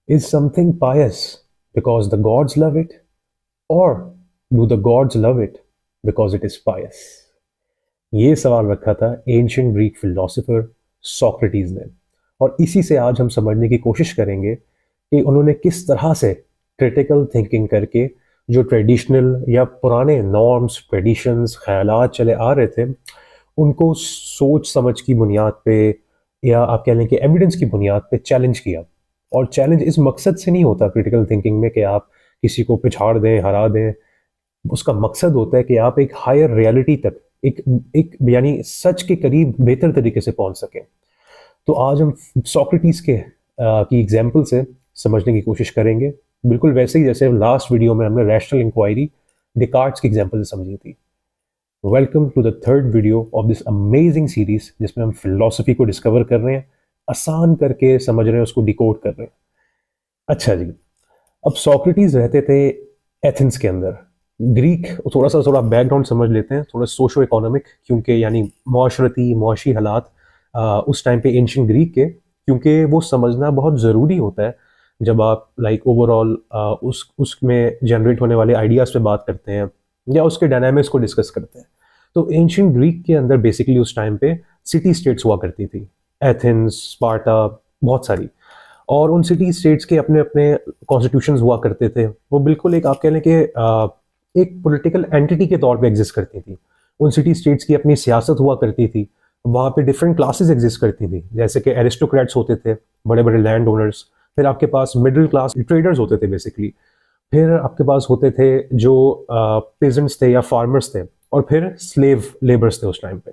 Is something pious because the gods love it, or do the gods love it because it is pious? ये सवाल रखा था ancient Greek philosopher Socrates ने। और इसी से आज हम समझने की कोशिश करेंगे कि उन्होंने किस तरह से क्रिटिकल थिंकिंग करके जो ट्रेडिशनल या पुराने नॉर्म्स, ट्रेडिशंस, ख्यालात चले आ रहे थे, उनको सोच समझ की बुनियाद पे या आप कह लें कि एविडेंस की बुनियाद पे चैलेंज किया। और चैलेंज इस मकसद से नहीं होता क्रिटिकल थिंकिंग में कि आप किसी को पिछाड़ दें, हरा दें। उसका मकसद होता है कि आप एक हायर रियलिटी तक, एक एक यानी सच के करीब बेहतर तरीके से पहुंच सकें। तो आज हम सोक्रेटिस के की एग्जाम्पल से समझने की कोशिश करेंगे, बिल्कुल वैसे ही जैसे लास्ट वीडियो में हमने रैशनल इंक्वायरी डिकार्ड्स की एग्जाम्पल से समझी थी। Welcome to the third video of this amazing series, जिसमें हम फिलोसफी को डिस्कवर कर रहे हैं, आसान करके समझ रहे हैं, उसको डिकोड कर रहे हैं। अच्छा जी, अब सोक्रेटिस रहते थे एथेंस के अंदर। ग्रीक थोड़ा बैकग्राउंड समझ लेते हैं, थोड़ा सोशो इकोनॉमिक, क्योंकि यानी माशरती मुआशी हालात उस टाइम पे एंशियंट ग्रीक के, क्योंकि वो समझना बहुत ज़रूरी होता है जब आप लाइक ओवरऑल उसमें जनरेट होने वाले आइडियाज़ पे बात करते हैं या उसके डायनामिक्स को डिस्कस करते हैं। तो एंशियंट ग्रीक के अंदर बेसिकली उस टाइम पे सिटी स्टेट्स हुआ करती थी, एथेंस, स्पार्टा, बहुत सारी। और उन सिटी स्टेट्स के अपने अपने कॉन्स्टिट्यूशंस हुआ करते थे। वो बिल्कुल एक आप कह लें कि एक पॉलिटिकल एंटिटी के तौर पे एग्जिस्ट करती थी। उन सिटी स्टेट्स की अपनी सियासत हुआ करती थी। वहाँ पे डिफरेंट क्लासेस एग्जिस्ट करती थी, जैसे कि एरिस्टोक्रेट्स होते थे, बड़े बड़े लैंड ओनर्स। फिर आपके पास मिडिल क्लास ट्रेडर्स होते थे बेसिकली। फिर आपके पास होते थे जो पेजेंट्स थे या फार्मर्स थे, और फिर स्लेव लेबर्स थे उस टाइम पे।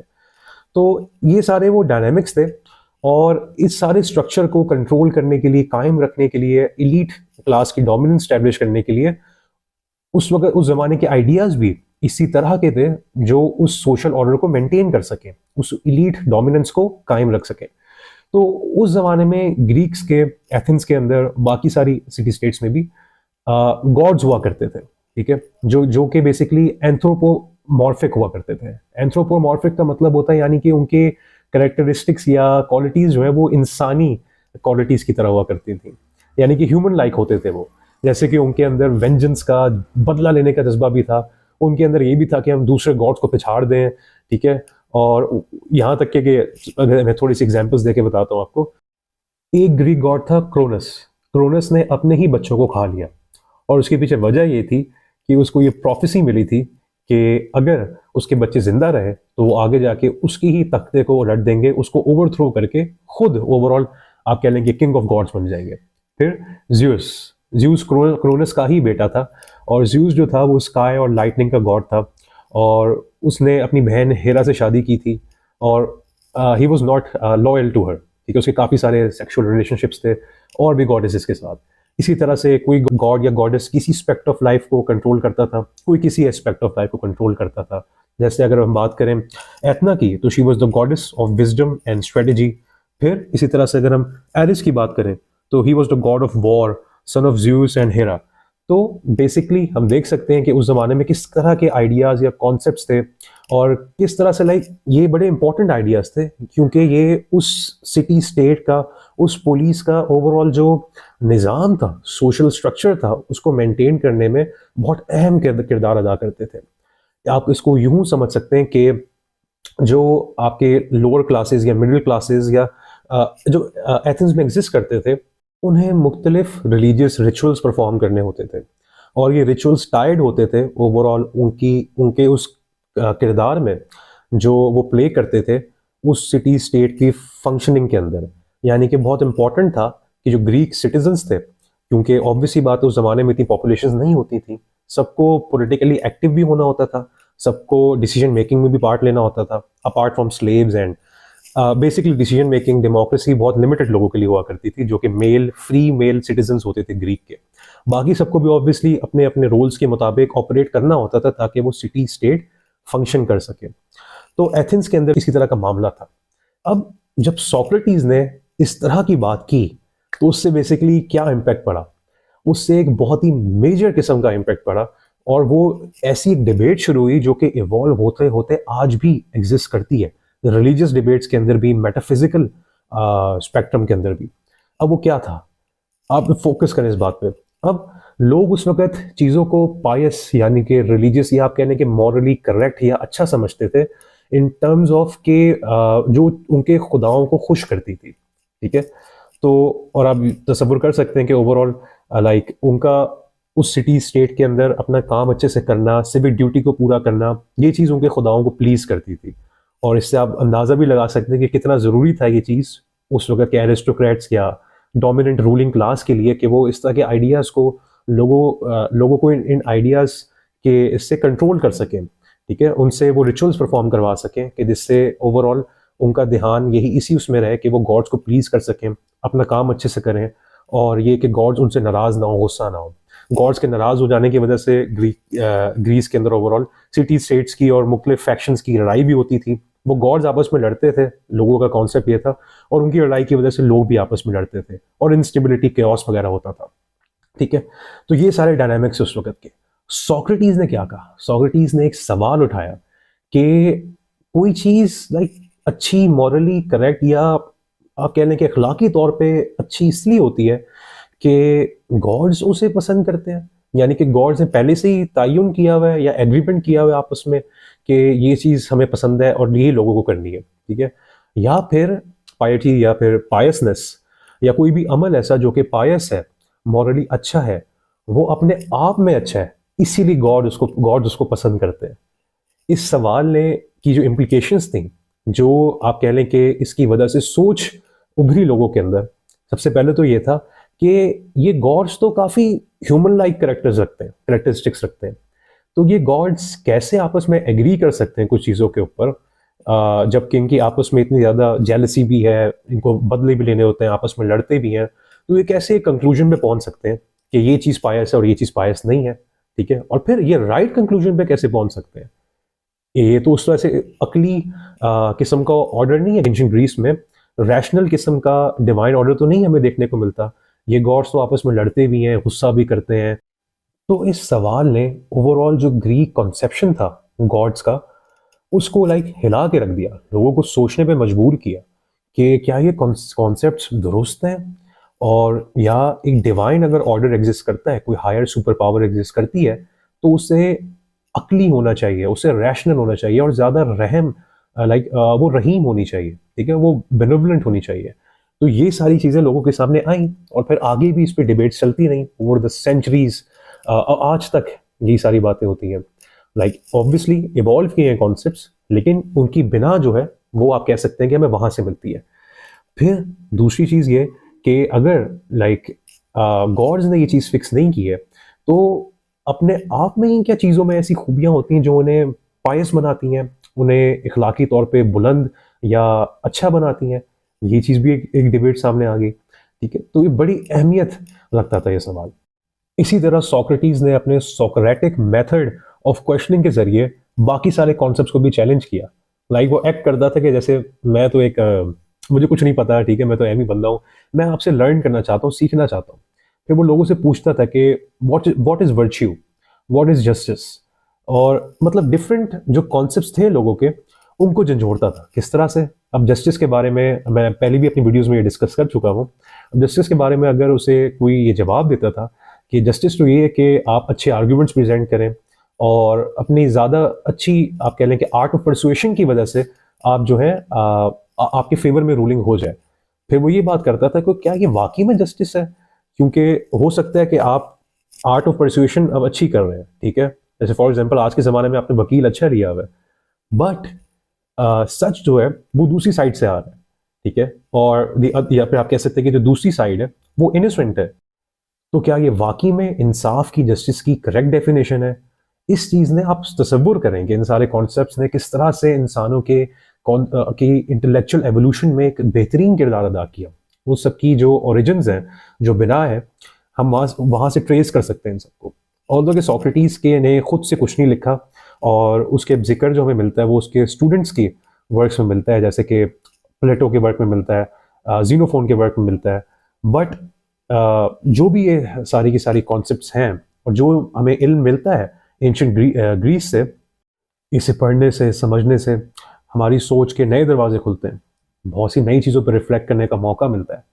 तो ये सारे वो डायनामिक्स थे, और इस सारे स्ट्रक्चर को कंट्रोल करने के लिए, कायम रखने के लिए, इलीट क्लास की डोमिनेंस स्टैब्लिश करने के लिए उस वक्त उस जमाने के आइडियाज भी इसी तरह के थे जो उस सोशल ऑर्डर को मेंटेन कर सके, उस इलीट डोमिनेंस को कायम रख सके। तो उस जमाने में ग्रीक्स के, एथेंस के अंदर, बाकी सारी सिटी स्टेट्स में भी गॉड्स हुआ करते थे, ठीक है, जो जो कि बेसिकली एंथ्रोपोमॉर्फिक हुआ करते थे। एंथ्रोपोमॉर्फिक का मतलब होता है यानी कि उनके कैरेक्टरिस्टिक्स या क्वालिटीज जो है वो इंसानी क्वालिटीज की तरह हुआ करती थी, यानी कि ह्यूमन लाइक होते थे वो। जैसे कि उनके अंदर वेंजेंस का, बदला लेने का जज्बा भी था। उनके अंदर ये भी था कि हम दूसरे गॉड्स को पिछाड़ दें, ठीक है। और यहाँ तक कि अगर मैं थोड़ी सी एग्जांपल्स देके बताता हूँ आपको। एक ग्रीक गॉड था क्रोनस। क्रोनस ने अपने ही बच्चों को खा लिया, और उसके पीछे वजह ये थी कि उसको ये प्रोफेसी मिली थी कि अगर उसके बच्चे जिंदा रहे तो वो आगे जाके उसकी ही तख्ते को रट देंगे, उसको ओवरथ्रो करके खुद ओवरऑल आप कह लेंगे किंग ऑफ गॉड्स बन जाएंगे। फिर ज्यूस ज्यूस क्रोनस का ही बेटा था, और ज्यूस जो था वो स्काई और लाइटनिंग का गॉड था, और उसने अपनी बहन हेरा से शादी की थी, और he was not loyal to her, ठीक है। उसके काफ़ी सारे सेक्सुअल रिलेशनशिप्स थे और भी गॉडेसेस के साथ। इसी तरह से कोई गॉड या गॉडेस किसी एस्पेक्ट ऑफ लाइफ को कंट्रोल करता था, कोई किसी एस्पेक्ट ऑफ लाइफ को कंट्रोल करता था। जैसे अगर हम बात करें एथना की, तो she was the goddess of wisdom and strategy. फिर इसी तरह से अगर हम एरिस की बात करें तो he was the God of war, son of juice and Hera. तो बेसिकली हम देख सकते हैं कि उस जमाने में किस तरह के आइडियाज या कॉन्सेप्ट्स थे, और किस तरह से लाइक ये बड़े इंपॉर्टेंट आइडियाज थे, क्योंकि ये उस सिटी स्टेट का, उस पुलिस का ओवरऑल जो निज़ाम था, सोशल स्ट्रक्चर था, उसको मेंटेन करने में बहुत अहम किरदार अदा करते थे। आप इसको यूं समझ सकते हैं कि जो आपके लोअर क्लासेस या मिडिल क्लासेस या जो एथेंस में एग्जिस्ट करते थे, उन्हें मुख्तलिफ रिलीजियस रिचुअल्स परफॉर्म करने होते थे, और ये रिचुअल्स टाइड होते थे ओवरऑल उनके उस किरदार में जो वो प्ले करते थे उस सिटी स्टेट की फंक्शनिंग के अंदर। यानी कि बहुत इंपॉर्टेंट था कि जो ग्रीक सिटीजन्स थे, क्योंकि ऑब्वियसली बात उस जमाने में इतनी पॉपुलेशन नहीं होती थी, सबको पॉलिटिकली एक्टिव भी होना होता था, सबको डिसीजन मेकिंग में भी पार्ट लेना होता था, apart from slaves. And basically decision making, democracy बहुत लिमिटेड लोगों के लिए हुआ करती थी, जो कि फ्री मेल सिटीजन्स होते थे ग्रीक के। बाकी सबको भी ऑब्वियसली अपने अपने रोल्स के मुताबिक ऑपरेट करना होता था ताकि वो सिटी स्टेट फंक्शन कर सके। तो एथेंस के अंदर इसी तरह का मामला था। अब जब सोक्रेटिस ने इस तरह की बात की तो उससे बेसिकली क्या इम्पैक्ट पड़ा? उससे एक बहुत ही मेजर किस्म का इम्पैक्ट पड़ा, और वो ऐसी एक डिबेट शुरू हुई जो कि इवॉल्व होते होते आज भी एग्जिस्ट करती है, रिलीजियस डिबेट्स के अंदर भी, मेटाफिजिकल स्पेक्ट्रम के अंदर भी। अब वो क्या था? आप फोकस करें इस बात पे। अब लोग उस वक़्त चीज़ों को पायस यानी कि रिलीजियस या आप कह लें कि मॉरली करेक्ट या अच्छा समझते थे इन टर्म्स ऑफ के जो उनके खुदाओं को खुश करती थी, ठीक है? तो और आप तसव्वुर कर सकते हैं कि ओवरऑल लाइक उनका उस सिटी स्टेट के अंदर अपना काम अच्छे से करना, सिविक ड्यूटी को पूरा करना, ये चीज़ उनके खुदाओं को प्लीज़ करती थी। और इससे आप अंदाज़ा भी लगा सकते हैं कि कितना ज़रूरी था ये चीज़ उस वक़्त के एरिस्टोक्रेट्स या डोमिनेंट रूलिंग क्लास के लिए कि वो इस तरह के आइडियाज़ को लोगों को इन आइडियाज़ के इससे कंट्रोल कर सकें, ठीक है? उनसे वो रिचुअल्स परफॉर्म करवा सकें कि जिससे ओवरऑल उनका ध्यान यही इसी उसमें रहे कि वो गॉड्स को प्लीज़ कर सकें, अपना काम अच्छे से करें और ये कि गॉड्स उनसे नाराज़ ना हो, गुस्सा ना हो। गॉड्स के नाराज़ हो जाने की वजह से ग्रीस के अंदर ओवरऑल सिटी स्टेट्स की और मुख्तलिफ फैक्शंस की लड़ाई भी होती थी। वो गॉड्स आपस में लड़ते थे, लोगों का कॉन्सेप्ट ये था और उनकी लड़ाई की वजह से लोग भी आपस में लड़ते थे और इंस्टेबिलिटी, केओस वगैरह होता था, ठीक है? तो ये सारे डायनामिक्स उस वक़्त के। सोक्रेटिस ने क्या कहा? सोक्रेटिस ने एक सवाल उठाया कि कोई चीज़ लाइक अच्छी, मॉरली करेक्ट या आप कह लें कि अखलाकी तौर पे अच्छी इसलिए होती है कि गॉड्स उसे पसंद करते हैं। यानी कि गॉड्स ने पहले से ही तयन किया हुआ है या एग्रीमेंट किया हुआ है आपस में कि ये चीज़ हमें पसंद है और यही लोगों को करनी है, ठीक है? या फिर पायटी या फिर पायसनेस या कोई भी अमल ऐसा जो कि पायस है, मॉरली अच्छा है, वो अपने आप में अच्छा है, इसीलिए गॉड्स उसको पसंद करते हैं। इस सवाल ने की जो इम्प्लीकेशंस थी, जो आप कह लें कि इसकी वजह से सोच उभरी लोगों के अंदर, सबसे पहले तो ये था कि ये गॉड्स तो काफ़ी ह्यूमन लाइक कैरेक्टरिस्टिक्स रखते हैं। तो ये गॉड्स कैसे आपस में एग्री कर सकते हैं कुछ चीज़ों के ऊपर, जबकि इनकी आपस में इतनी ज़्यादा जेलसी भी है, इनको बदले भी लेने होते हैं, आपस में लड़ते भी हैं। तो ये कैसे कंक्लूजन पे पहुंच सकते हैं कि ये चीज़ पायस है और ये चीज़ पायस नहीं है, ठीक है? और फिर ये राइट कंक्लूजन पे कैसे पहुंच सकते हैं? ये तो उस तरह से अकली किस्म का ऑर्डर नहीं है एंशिएंट ग्रीस में, रैशनल किस्म का डिवाइन ऑर्डर तो नहीं हमें देखने को मिलता। ये गॉड्स तो आपस में लड़ते भी हैं, गुस्सा भी करते हैं। तो इस सवाल ने ओवरऑल जो ग्रीक कॉन्सेप्शन था गॉड्स का, उसको लाइक हिला के रख दिया, लोगों को सोचने पे मजबूर किया कि क्या ये कॉन्सेप्ट्स दुरुस्त हैं और या एक डिवाइन अगर ऑर्डर एग्जिस्ट करता है, कोई हायर सुपर पावर एग्जिस्ट करती है, तो उसे अक्ली होना चाहिए, उसे रैशनल होना चाहिए और ज़्यादा रहम वो रहीम होनी चाहिए, ठीक है? वो बेनिवलेंट होनी चाहिए। तो ये सारी चीज़ें लोगों के सामने आई और फिर आगे भी इस पे डिबेट्स चलती रहीं ओवर द सेंचुरीज, आज तक यही सारी बातें होती हैं। लाइक ऑब्वियसली इवॉल्व किए हैं कॉन्सेप्ट्स, लेकिन उनकी बिना जो है वो आप कह सकते हैं कि हमें वहाँ से मिलती है। फिर दूसरी चीज़ ये कि अगर लाइक गॉड्स ने ये चीज़ फिक्स नहीं की है, तो अपने आप में ही क्या चीज़ों में ऐसी खूबियाँ होती हैं जो उन्हें पायस बनाती हैं, उन्हें इखलाकी तौर पे बुलंद या अच्छा बनाती हैं? ये चीज़ भी एक डिबेट सामने आ गई, ठीक है? तो ये बड़ी अहमियत रखता था ये सवाल। इसी तरह सोक्रेटिस ने अपने सोक्रेटिक मेथड ऑफ क्वेश्चनिंग के ज़रिए बाकी सारे कॉन्सेप्ट्स को भी चैलेंज किया। लाइक वो एक्ट करता था कि जैसे मैं तो एक मुझे कुछ नहीं पता है, ठीक है? मैं तो एम ही बंदा हूँ। मैं आपसे लर्न करना चाहता हूँ, सीखना चाहता हूँ। फिर वो लोगों से पूछता था कि what is virtue? What is justice? और मतलब डिफरेंट जो कॉन्सेप्ट्स थे लोगों के, उनको झंझोड़ता था। किस तरह से? अब जस्टिस के बारे में मैं पहले भी अपनी वीडियोज़ में ये डिस्कस कर चुका हूँ। जस्टिस के बारे में अगर उसे कोई ये जवाब देता था कि जस्टिस तो ये है कि आप अच्छे आर्ग्यूमेंट्स प्रेजेंट करें और अपनी ज़्यादा अच्छी आप कह लें कि आर्ट ऑफ परसुएशन की वजह से आप जो है आपके फेवर में रूलिंग हो जाए। फिर वो ये बात करता था कि क्या ये वाकई में जस्टिस है? क्योंकि हो सकता है कि आप आर्ट ऑफ परसुएशन अब अच्छी कर रहे हैं, ठीक है? जैसे फॉर एग्जांपल आज के ज़माने में आपने वकील अच्छा लिया हुआ है, बट सच जो है वो दूसरी साइड से आ रहा है, ठीक है? और या फिर आप कह सकते हैं कि जो दूसरी साइड है वो इनोसेंट है। तो क्या ये वाकई में इंसाफ की, जस्टिस की करेक्ट डेफिनेशन है? इस चीज़ ने आप तसव्वुर करें कि इन सारे कॉन्सेप्ट्स ने किस तरह से इंसानों के की इंटेलेक्चुअल एवोल्यूशन में एक बेहतरीन किरदार अदा किया। वो सबकी जो ओरिजिन्स हैं, जो बिना है, हम वहाँ से ट्रेस कर सकते हैं इन सबको। ऑल्दो कि सोक्रेटिस के ने खुद से कुछ नहीं लिखा और उसके ज़िक्र जो हमें मिलता है वो उसके स्टूडेंट्स की वर्क्स में मिलता है, जैसे कि प्लेटो के वर्क में मिलता है, ज़ीनोफोन के वर्क में मिलता है। बट जो भी ये सारी की सारी कॉन्सेप्ट्स हैं और जो हमें इल्म मिलता है एंशिएंट ग्रीस से, इसे पढ़ने से, समझने से हमारी सोच के नए दरवाजे खुलते हैं। बहुत सी नई चीज़ों पर रिफ्लेक्ट करने का मौका मिलता है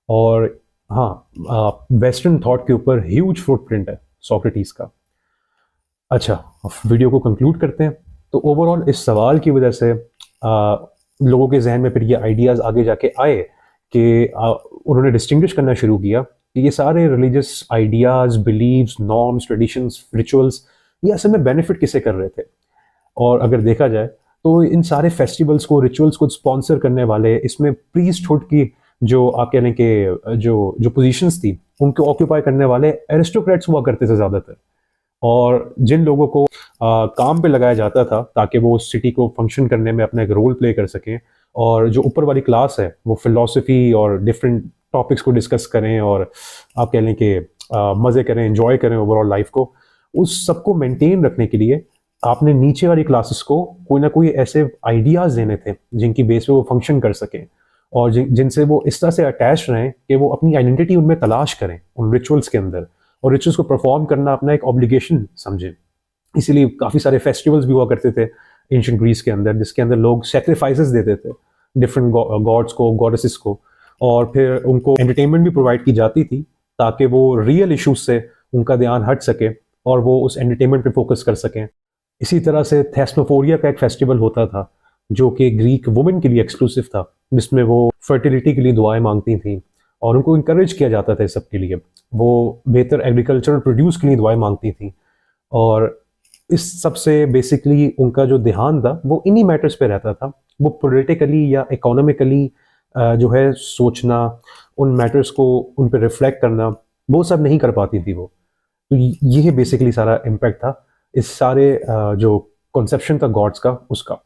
और हाँ, वेस्टर्न थॉट के ऊपर ह्यूज फुटप्रिंट है सोक्रेटिस का। अच्छा, अब वीडियो को कंक्लूड करते हैं। तो ओवरऑल इस सवाल की वजह से लोगों के जहन में फिर ये आइडियाज़ आगे जाके आए कि उन्होंने डिस्टिंग्विश करना शुरू किया कि ये सारे religious ideas, beliefs, norms, traditions, rituals, ये असल में बेनिफिट किसे कर रहे थे। और अगर देखा जाए तो इन सारे फेस्टिवल्स को, रिचुअल्स को स्पॉन्सर करने वाले, इसमें प्रीस्टहुड की जो आप कह लें कि जो जो पोजीशंस थी उनको ऑक्यूपाई करने वाले एरिस्टोक्रेट्स हुआ करते थे ज़्यादातर। और जिन लोगों को काम पे लगाया जाता था ताकि वो उस सिटी को फंक्शन करने में अपना एक रोल प्ले कर सकें, और जो ऊपर वाली क्लास है वो फिलॉसफी और डिफरेंट टॉपिक्स को डिस्कस करें और आप कह लें कि मज़े करें, एंजॉय करें ओवरऑल लाइफ को, उस सबको मेंटेन रखने के लिए आपने नीचे वाली क्लासेस को कोई ना कोई ऐसे आइडियाज़ देने थे जिनकी बेस पे वो फंक्शन कर सकें, और जिनसे वो इस तरह से अटैच रहें कि वो अपनी आइडेंटिटी उनमें तलाश करें उन रिचुअल्स के अंदर, और रिचुअल्स को परफॉर्म करना अपना एक ऑब्लिगेशन समझें। इसीलिए काफ़ी सारे फेस्टिवल्स भी हुआ करते थे एंशिएंट ग्रीस के अंदर, जिसके अंदर लोग सेक्रीफाइसेस देते थे डिफरेंट गॉड्स को, गॉडेसेस को, और फिर उनको एंटरटेनमेंट भी प्रोवाइड की जाती थी ताकि वो रियल इश्यूज से उनका ध्यान हट सके और वो उस एंटरटेनमेंट पे फोकस कर सकें। इसी तरह से थेस्मोफोरिया का एक फेस्टिवल होता था जो कि ग्रीक वुमेन के लिए एक्सक्लूसिव था, जिसमें वो फर्टिलिटी के लिए दुआएं मांगती थीं और उनको इंकरेज किया जाता था इस सब के लिए। वो बेहतर एग्रीकल्चरल प्रोड्यूस के लिए दुआएं मांगती थीं, और इस सब से बेसिकली उनका जो ध्यान था वो इन्हीं मैटर्स पे रहता था। वो पॉलिटिकली या इकोनॉमिकली जो है सोचना, उन मैटर्स को उन पे रिफ्लेक्ट करना, वो सब नहीं कर पाती थी वो। तो ये बेसिकली सारा इम्पैक्ट था इस सारे जो कॉन्सेप्शन था गॉड्स का, उसका।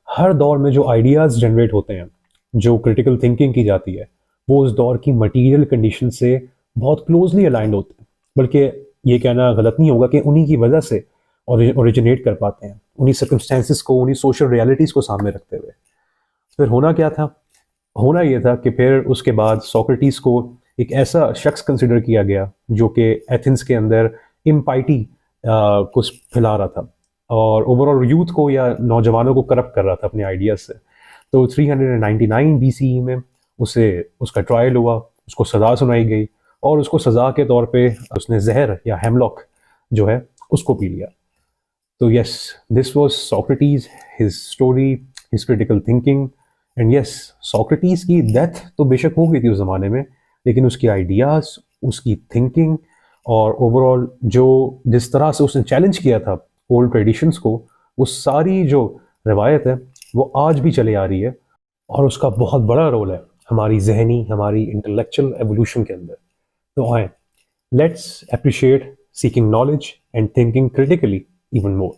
हर दौर में जो आइडियाज़ जनरेट होते हैं, जो क्रिटिकल थिंकिंग की जाती है, वो उस दौर की मटेरियल कंडीशन से बहुत क्लोजली अलाइंड होते हैं। बल्कि ये कहना गलत नहीं होगा कि उन्हीं की वजह से ओरिजिनेट कर पाते हैं, उन्हीं सर्कमस्टेंसेस को, उन्हीं सोशल रियलिटीज़ को सामने रखते हुए। फिर होना क्या था? होना ये था कि फिर उसके बाद सोक्रेटिस को एक ऐसा शख्स कंसिडर किया गया जो कि एथेंस के अंदर इम्पाइटी को फैला रहा था और ओवरऑल यूथ को या नौजवानों को करप्ट कर रहा था अपने आइडियाज से। तो 399 BCE में उसे उसका ट्रायल हुआ, उसको सज़ा सुनाई गई, और उसको सज़ा के तौर पे उसने जहर या हेमलॉक जो है उसको पी लिया। तो yes, this was Socrates, his story, his critical thinking. And yes, Socrates की डेथ तो बेशक हो गई थी उस ज़माने में, लेकिन उसकी आइडियाज़, उसकी थिंकिंग और ओवरऑल जो जिस तरह से उसने चैलेंज किया था ओल्ड ट्रेडिशंस को, वो सारी जो रवायत है वो आज भी चली आ रही है, और उसका बहुत बड़ा रोल है हमारी जहनी, हमारी इंटेलेक्चुअल एवोल्यूशन के अंदर। तो आए, let's appreciate seeking knowledge and thinking critically even more.